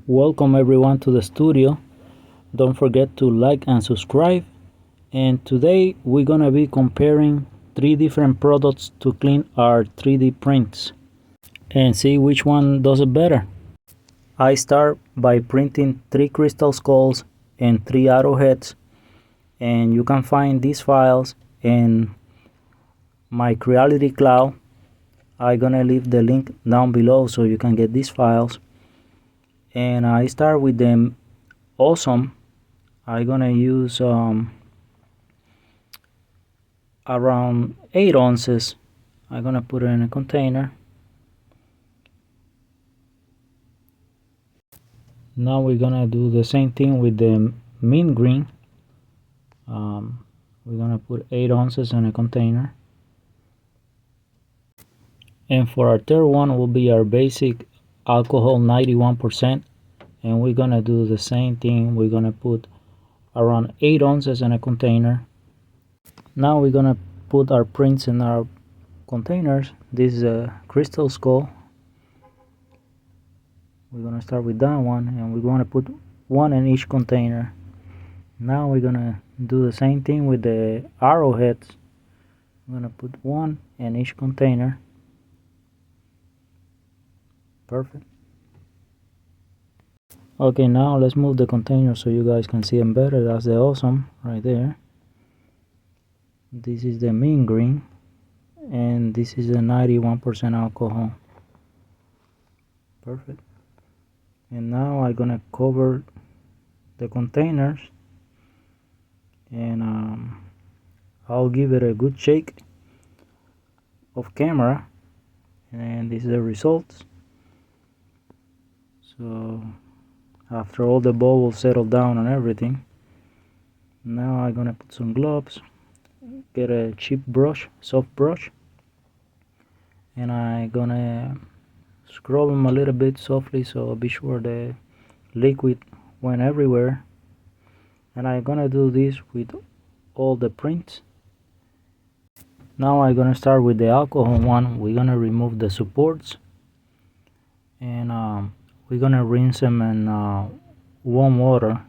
Welcome everyone to the studio. Don't forget to like and subscribe. And today we're gonna be comparing three different products to clean our 3D prints and see which one does it better. I start by printing three crystal skulls and three arrowheads, and you can find these files in my Creality cloud. I'm gonna leave the link down below so you can get these files. And I start with them awesome. I'm gonna use around 8 ounces. I'm gonna put it in a container. Now we're gonna do the same thing with the mint green. We're gonna put 8 ounces in a container. And for our third one will be our basic alcohol 91%, and we're gonna do the same thing. We're gonna put around 8 ounces in a container. Now we're gonna put our prints in our containers. This is a crystal skull. We're gonna start with that one, and we're gonna put one in each container. Now we're gonna do the same thing with the arrowheads. I'm gonna put one in each container. Perfect. Okay, now let's move the container so you guys can see them better. That's the awesome right there. This is the mint green, and this is a 91% alcohol. Perfect. And now I'm gonna cover the containers, and I'll give it a good shake of camera, and this is the results. So after all the bubbles settle down and everything, now I'm gonna put some gloves, get a cheap brush, soft brush, and I'm gonna scrub them a little bit softly so be sure the liquid went everywhere. And I'm gonna do this with all the prints. Now I'm gonna start with the alcohol one. We're gonna remove the supports, and we're gonna rinse them in warm water.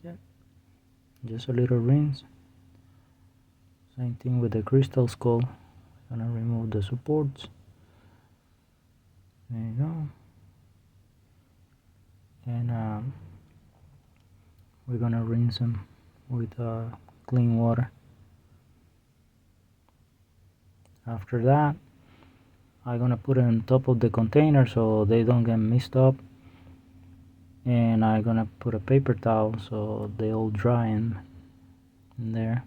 Yeah, just a little rinse. Same thing with the crystal skull. Gonna remove the supports. There you go. And we're gonna rinse them with clean water. After that, I'm gonna put it on top of the container so they don't get mixed up, and I'm gonna put a paper towel so they all dry in there.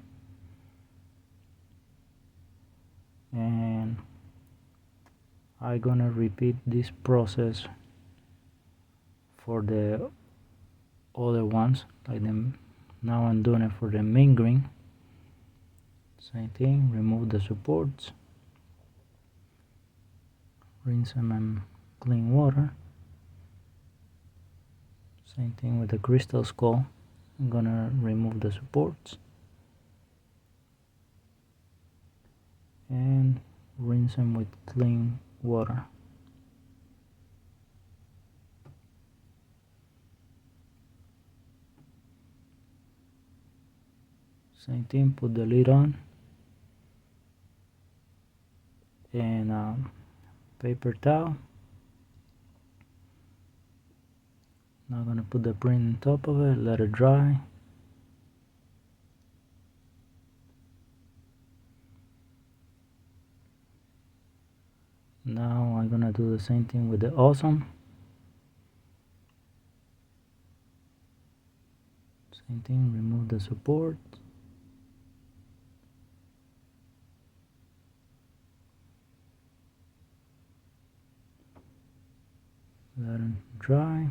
And I'm gonna repeat this process for the other ones, like them. Now I'm doing it for the mint green. Same thing, remove the supports, rinse them in clean water. Same thing with the crystal skull. I'm gonna remove the supports and rinse them with clean water. Same thing, put the lid on, and paper towel. Now I'm gonna put the print on top of it, let it dry. Now I'm gonna do the same thing with the awesome. Same thing, remove the support. Let it dry.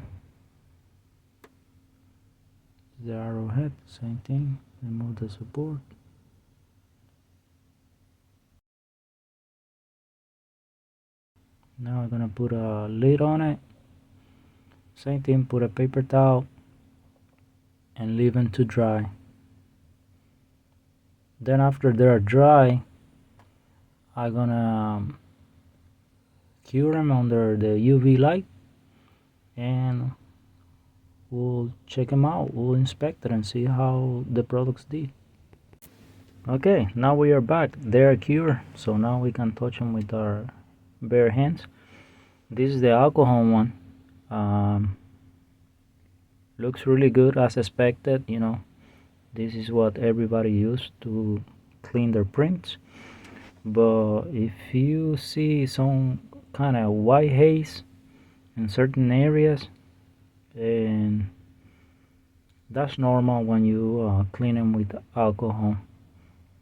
The arrowhead, same thing, remove the support. Now I'm gonna put a lid on it. Same thing, put a paper towel and leave them to dry. Then after they're dry, I'm gonna cure them under the UV light, and we'll check them out. We'll inspect it and see how the products did. Okay, now we are back. They're cured, so now we can touch them with our bare hands. This is the alcohol one. Looks really good as expected. This is what everybody used to clean their prints. But if you see some kind of white haze in certain areas, and that's normal when you clean them with alcohol.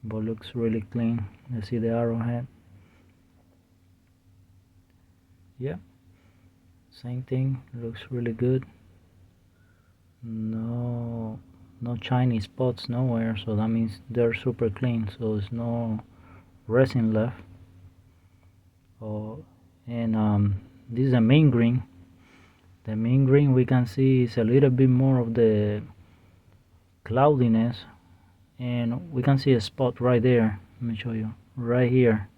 But looks really clean. You see the arrowhead? Yeah, same thing. Looks really good. No shiny spots nowhere, so that means they're super clean, so there's no resin left. And this is a main green. The main green, we can see is a little bit more of the cloudiness, and we can see a spot right there. Let me show you right here.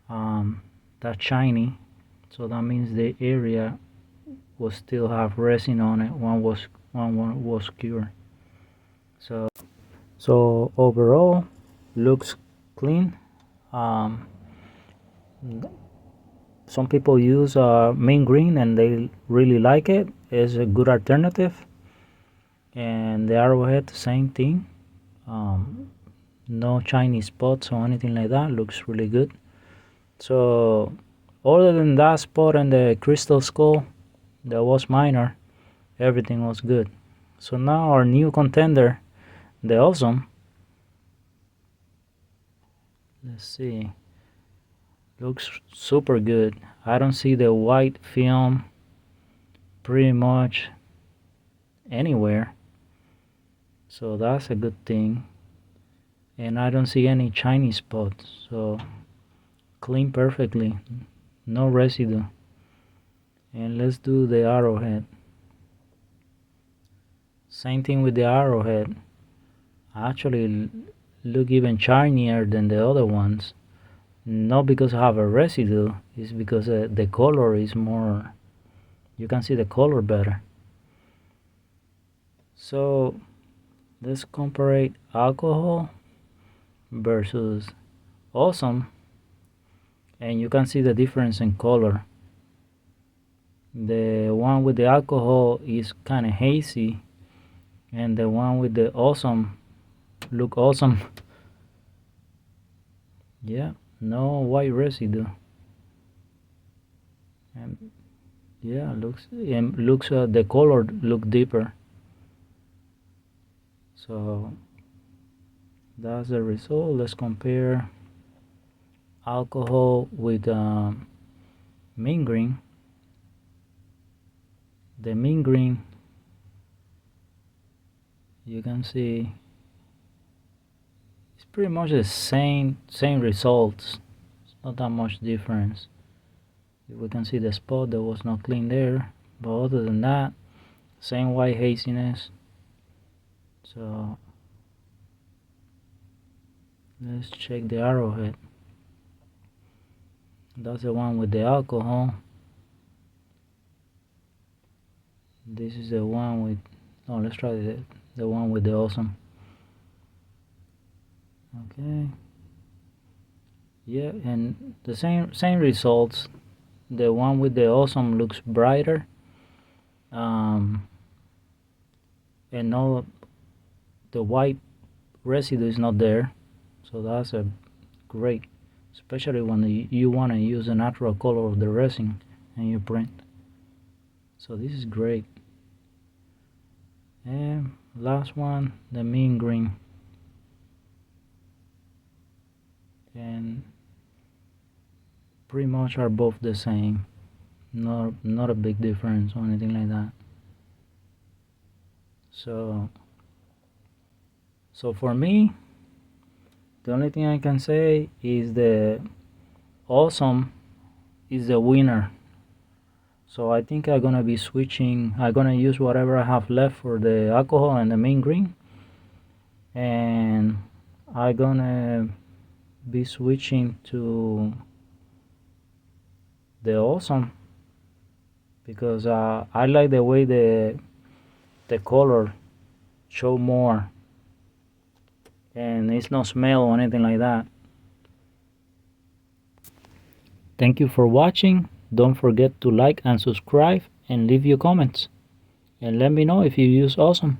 That's shiny, so that means the area will still have resin on it. One was cured. So overall, looks clean. Some people use main green and they really like it. It's a good alternative. And the arrowhead, same thing. No shiny spots or anything like that. Looks really good. So other than that spot and the crystal skull that was minor, everything was good. So now our new contender, the Awesome. Let's see. Looks super good. I don't see the white film pretty much anywhere, so that's a good thing. And I don't see any shiny spots, so clean perfectly, no residue. And let's do the arrowhead. Same thing with the arrowhead. Actually look even shinier than the other ones. Not because I have a residue, it's because the color is more, you can see the color better. So let's compare alcohol versus Awesome, and you can see the difference in color. The one with the alcohol is kind of hazy, and the one with the Awesome look awesome. Yeah, no white residue. And yeah, looks the color look deeper. So that's the result. Let's compare alcohol with mint green. The mint green, you can see it's pretty much the same results. It's not that much difference. We can see the spot that was not clean there, but other than that, same white haziness. So let's check the arrowhead. That's the one with the alcohol. This is the one with, no, let's try the one with the Awesome. Okay, yeah, and the same results. The one with the Awesome looks brighter, and no, the white residue is not there, so that's a great, especially when you want to use the natural color of the resin in your print. So this is great. And last one, the mint green, and pretty much are both the same. Not a big difference or anything like that. So for me, the only thing I can say is the Awesome is the winner. So I think I'm gonna be switching. I'm gonna use whatever I have left for the alcohol and the mint green, and I'm gonna be switching to the Awesome, because I like the way the color show more, and it's no smell or anything like that. Thank you for watching. Don't forget to like and subscribe and leave your comments, and let me know if you use Awesome.